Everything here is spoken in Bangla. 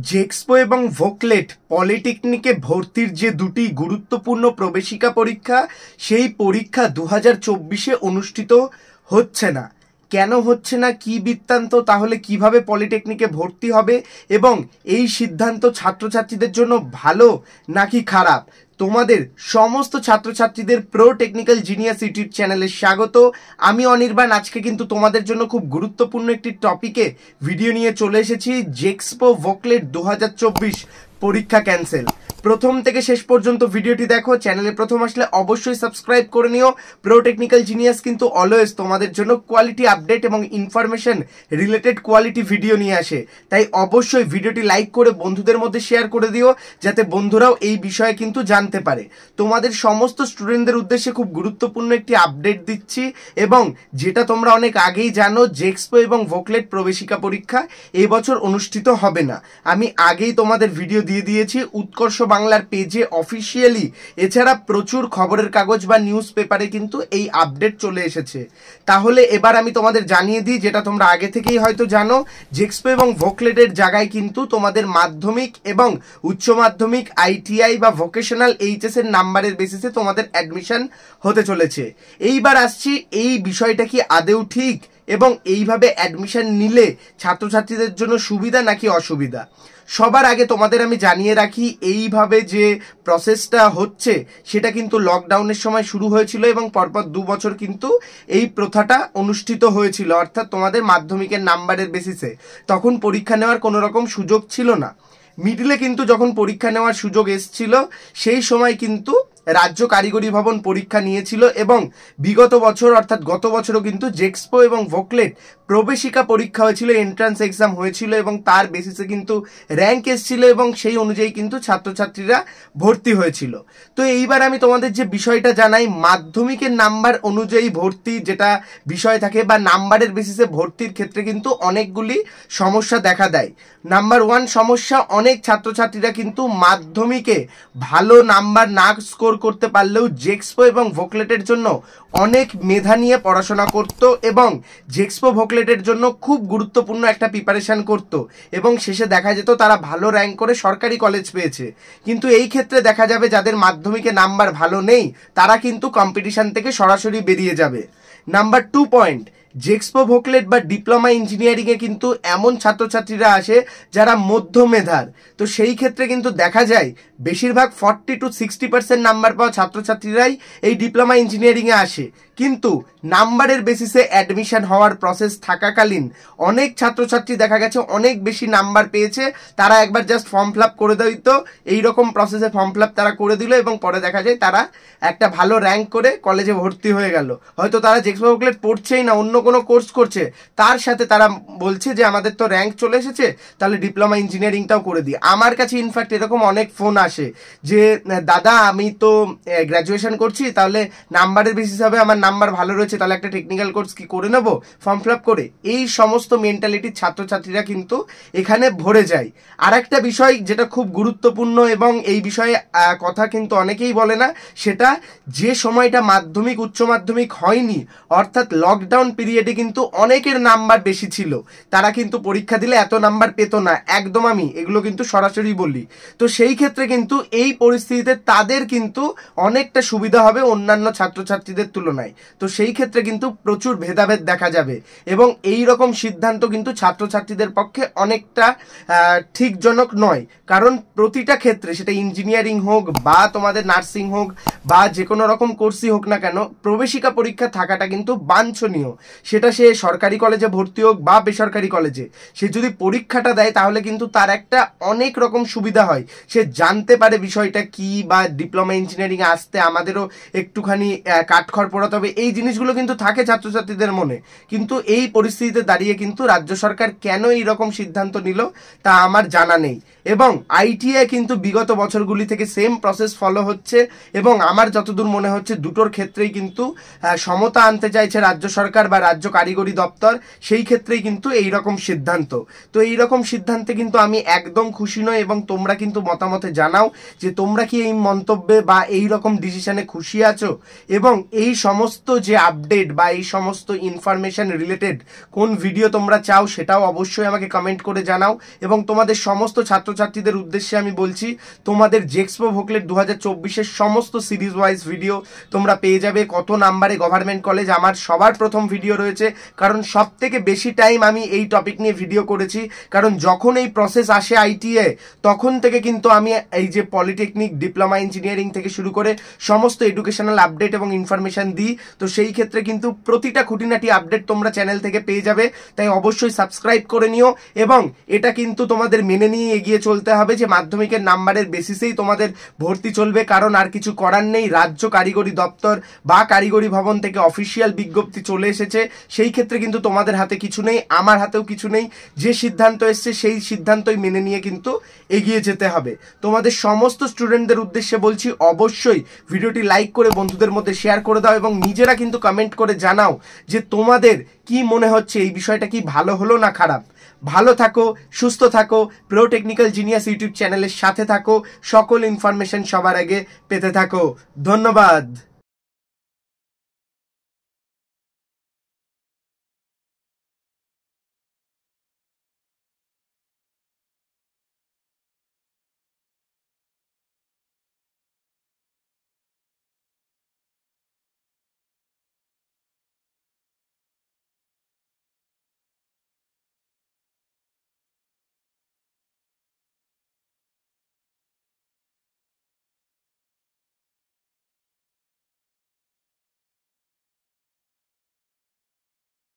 জেক্সপো এবং ভোকলেট পলিটেকনিকে ভর্তির যে দুটি গুরুত্বপূর্ণ প্রবেশিকা পরীক্ষা, সেই পরীক্ষা 2024-এ অনুষ্ঠিত হচ্ছে না। কেন হচ্ছে না, কি বৃত্তান্ত, তাহলে কিভাবে পলিটেকনিকে ভর্তি হবে এবং এই সিদ্ধান্ত ছাত্রছাত্রীদের জন্য ভালো নাকি খারাপ, তোমাদের সমস্ত ছাত্রছাত্রীদের প্রো টেকনিক্যাল জিনিয়াস ইউটিউব চ্যানেলে স্বাগত। আমি অনির্বাণ। আজকে কিন্তু তোমাদের জন্য খুব গুরুত্বপূর্ণ একটি টপিকে ভিডিও নিয়ে চলে এসেছি। জেক্সপো ভোকলেট 2024 পরীক্ষা ক্যান্সেল। প্রথম থেকে শেষ পর্যন্ত ভিডিওটি দেখো। চ্যানেলে প্রথম আসলে অবশ্যই সাবস্ক্রাইব করে নিও। প্রো টেকনিক্যাল জিনিয়াস কিন্তু অলওয়েজ তোমাদের জন্য কোয়ালিটি আপডেট এবং ইনফরমেশন রিলেটেড কোয়ালিটি ভিডিও নিয়ে আসে, তাই অবশ্যই ভিডিওটি লাইক করে বন্ধুদের মধ্যে শেয়ার করে দিও, যাতে বন্ধুরাও এই বিষয়ে কিন্তু জানতে পারে। তোমাদের সমস্ত স্টুডেন্টদের উদ্দেশ্যে খুব গুরুত্বপূর্ণ একটি আপডেট দিচ্ছি, এবং যেটা তোমরা অনেক আগেই জানো, জেক্সপো এবং ভোকলেট প্রবেশিকা পরীক্ষা এই বছর অনুষ্ঠিত হবে না। আমি আগেই তোমাদের ভিডিও দিয়ে দিয়েছি উৎকর্ষ বাংলার পেজে অফিসিয়ালি। এছাড়া প্রচুর খবরের কাগজ বা নিউজ পেপারে কিন্তু এই আপডেট চলে এসেছে। তাহলে এবার আমি তোমাদের জানিয়ে দিই, যেটা তোমরা আগে থেকেই হয়তো জানো, জেক্সপো এবং ভোকলেটের জায়গায় কিন্তু তোমাদের মাধ্যমিক এবং উচ্চ মাধ্যমিক, আইটিআই বা ভোকেশনাল এইচএস এর নাম্বারের বেসিসে তোমাদের অ্যাডমিশন হতে চলেছে। এইবার আসছি, এই বিষয়টা কি আদৌ ঠিক এবং এইভাবে অ্যাডমিশন নিলে ছাত্রছাত্রীদের জন্য সুবিধা নাকি অসুবিধা। সবার আগে তোমাদের আমি জানিয়ে রাখি, এইভাবে যে প্রসেসটা হচ্ছে সেটা কিন্তু লকডাউনের সময় শুরু হয়েছিল এবং পরপর 2 বছর কিন্তু এই প্রথাটা অনুষ্ঠিত হয়েছিল, অর্থাৎ তোমাদের মাধ্যমিকের নাম্বারের বেসিসে। তখন পরীক্ষা নেওয়ার কোনো রকম সুযোগ ছিল না। মিডিলে কিন্তু যখন পরীক্ষা নেওয়ার সুযোগ এসছিল, সেই সময় কিন্তু রাজ্য কারিগরি ভবন পরীক্ষা নিয়েছিল, এবং বিগত বছর অর্থাৎ গত বছরও কিন্তু জেক্সপো এবং ভোকলেট প্রবেশিকা পরীক্ষা হয়েছিল, এন্ট্রান্স এক্সাম হয়েছিল, এবং তার বেসিসে কিন্তু র্যাঙ্ক এসেছিল এবং সেই অনুযায়ী কিন্তু ছাত্রছাত্রীরা ভর্তি হয়েছিল। তো এইবার আমি তোমাদের যে বিষয়টা জানাই, মাধ্যমিকের নাম্বার অনুযায়ী ভর্তি যেটা বিষয় থাকে বা নাম্বারের বেসিসে ভর্তির ক্ষেত্রে কিন্তু অনেকগুলি সমস্যা দেখা দেয়। নাম্বার 1 সমস্যা, অনেক ছাত্রছাত্রীরা কিন্তু মাধ্যমিকে ভালো নাম্বার না স্কোর করতে পারলেও জেক্সপো এবং ভোকলেটের জন্য অনেক মেধা নিয়ে পড়াশোনা করত এবং জেক্সপো ভোকলেটের জন্য খুব গুরুত্বপূর্ণ একটা প্রিপারেশন করত, এবং শেষে দেখা যেত তারা ভালো র্যাঙ্ক করে সরকারি কলেজ পেয়েছে। কিন্তু এই ক্ষেত্রে দেখা যাবে যাদের মাধ্যমিকে নাম্বার ভালো নেই, তারা কিন্তু কম্পিটিশন থেকে সরাসরি বেরিয়ে যাবে। নাম্বার 2 পয়েন্ট, জেক্সপো ভোকলেট বা ডিপ্লোমা ইঞ্জিনিয়ারিংয়ে কিন্তু এমন ছাত্রছাত্রীরা আসে যারা মধ্য মেধার। তো সেই ক্ষেত্রে কিন্তু দেখা যায় বেশিরভাগ 40 to 60% নাম্বার পাওয়া ছাত্রছাত্রীরাই এই ডিপ্লোমা ইঞ্জিনিয়ারিংয়ে আসে, কিন্তু নাম্বারের বেসিসে অ্যাডমিশন হওয়ার প্রসেস থাকাকালীন অনেক ছাত্রছাত্রী দেখা গেছে অনেক বেশি নাম্বার পেয়েছে, তারা একবার জাস্ট ফর্ম ফিল আপ করে দিত, এইরকম প্রসেসে ফর্ম ফিল আপ তারা করে দিল, এবং পরে দেখা যায় তারা একটা ভালো র্যাঙ্ক করে কলেজে ভর্তি হয়ে গেল। হয়তো তারা জেক্সপো ভোকলেট পড়ছেই না, অন্য কোনো কোর্স করছে, তার সাথে তারা বলছে যে আমাদের তো র্যাঙ্ক চলে এসেছে, তাহলে ডিপ্লোমা ইঞ্জিনিয়ারিংটাও করে দিই। আমার কাছে ইনফ্যাক্ট এরকম অনেক ফোন আসে যে দাদা আমি তো গ্র্যাজুয়েশন করছি, তাহলে নাম্বারের বেসিস হবে, আমার নাম্বার ভালো রয়েছে, তাহলে একটা টেকনিক্যাল কোর্স কি করে নেব ফর্ম ফিল আপ করে। এই সমস্ত মেন্টালিটির ছাত্রছাত্রীরা কিন্তু এখানে ভরে যায়। আর একটা বিষয় যেটা খুব গুরুত্বপূর্ণ এবং এই বিষয়ে কথা কিন্তু অনেকেই বলে না, সেটা যে সময়টা মাধ্যমিক উচ্চ মাধ্যমিক হয়নি, অর্থাৎ লকডাউন পিরিয়ডে কিন্তু অনেকের নাম্বার বেশি ছিল, তারা কিন্তু পরীক্ষা দিলে এত নাম্বার পেত না একদম, আমি এগুলো কিন্তু সরাসরি বলি। তো সেই ক্ষেত্রে কিন্তু এই পরিস্থিতিতে তাদের কিন্তু অনেকটা সুবিধা হবে অন্যান্য ছাত্রছাত্রীদের তুলনায়। তো সেই ক্ষেত্রে কিন্তু প্রচুর ভেদাভেদ দেখা যাবে, এবং এই রকম সিদ্ধান্ত কিন্তু ছাত্রছাত্রীদের পক্ষে অনেকটা ঠিকজনক নয়। কারণ প্রতিটা ক্ষেত্রে, সেটা ইঞ্জিনিয়ারিং হোক বা তোমাদের নার্সিং হোক বা যে কোনো রকম কোর্সই হোক না কেন, প্রবেশিকা পরীক্ষা থাকাটা কিন্তু বাঞ্ছনীয়। সেটা সে সরকারি কলেজে ভর্তি হোক বা বেসরকারি কলেজে, সে যদি পরীক্ষাটা দেয় তাহলে কিন্তু তার একটা অনেক রকম সুবিধা হয়। সে জানতে পারে বিষয়টা কি, বা ডিপ্লোমা ইঞ্জিনিয়ারিং আসতে আমাদেরও একটুখানি কাঠখড় পোড়াতে হবে, এই জিনিসগুলো কিন্তু থাকে ছাত্রছাত্রীদের মনে। কিন্তু এই পরিস্থিতিতে দাঁড়িয়ে কিন্তু রাজ্য সরকার কেন এই রকম সিদ্ধান্ত নিল তা আমার জানা নেই। এবং আইটিআই কিন্তু বিগত বছরগুলি থেকে সেম প্রসেস ফলো হচ্ছে, এবং আমার যতদূর মনে হচ্ছে দুটোর ক্ষেত্রেই কিন্তু সমতা আনতে চাইছে রাজ্য সরকার বা রাজ্য কারিগরি দপ্তর, সেই ক্ষেত্রেই কিন্তু এইরকম সিদ্ধান্ত। তো এইরকম সিদ্ধান্তে কিন্তু আমি একদম খুশি নই, এবং তোমরা কিন্তু মতামতে জানাও যে তোমরা কি এই মন্তব্যে বা এই রকম ডিসিশনে খুশি আছো, এবং এই সমস্ত যে আপডেট বা এই সমস্ত ইনফরমেশন রিলেটেড কোন ভিডিও তোমরা চাও সেটাও অবশ্যই আমাকে কমেন্ট করে জানাও। এবং তোমাদের সমস্ত ছাত্রছাত্রীদের উদ্দেশ্যে আমি বলছি, তোমাদের জেক্সপো ভোকলেট 2024-এর সমস্ত সিরিজ ওয়াইজ ভিডিও তোমরা পেয়ে যাবে। কত নাম্বারে গভর্নমেন্ট কলেজ আমার সবার প্রথম ভিডিও রয়েছে, কারণ সব থেকে বেশি টাইম আমি এই টপিক নিয়ে ভিডিও করেছি। কারণ যখন এই প্রসেস আসে আইটিএ, তখন থেকে কিন্তু আমি এই যে পলিটেকনিক, ডিপ্লোমা ইঞ্জিনিয়ারিং থেকে শুরু করে সমস্ত এডুকেশনাল আপডেট এবং ইনফরমেশন দিই। তো সেই ক্ষেত্রে কিন্তু প্রতিটা খুঁটিনাটি আপডেট তোমরা চ্যানেল থেকে পেয়ে যাবে। তাই অবশ্যই সাবস্ক্রাইব করে নিও, এবং এটা কিন্তু তোমাদের মেনে নিয়ে এগিয়ে চলতে হবে যে মাধ্যমিকের নাম্বারের বেসিসেই তোমাদের ভর্তি চলবে, কারণ আর কিছু করার নেই। রাজ্য কারিগরি দপ্তর বা কারিগরি ভবন থেকে অফিসিয়াল বিজ্ঞপ্তি চলে এসেছে, সেই ক্ষেত্রে কিন্তু তোমাদের হাতে কিছু নেই, আমার হাতেও কিছু নেই। যে সিদ্ধান্ত এসছে সেই সিদ্ধান্তই মেনে নিয়ে কিন্তু এগিয়ে যেতে হবে। তোমাদের সমস্ত স্টুডেন্টদের উদ্দেশ্যে বলছি, অবশ্যই ভিডিওটি লাইক করে বন্ধুদের মধ্যে শেয়ার করে দাও, এবং নিজেরা কিন্তু কমেন্ট করে জানাও যে তোমাদের কি মনে হচ্ছে, এই বিষয়টা কি ভালো হলো না খারাপ। ভালো থাকো, সুস্থ থাকো, প্রো টেকনিক্যাল জিনিয়াস ইউটিউব চ্যানেলের সাথে থাকো, সকল ইনফরমেশন সবার আগে পেতে থাকো। ধন্যবাদ।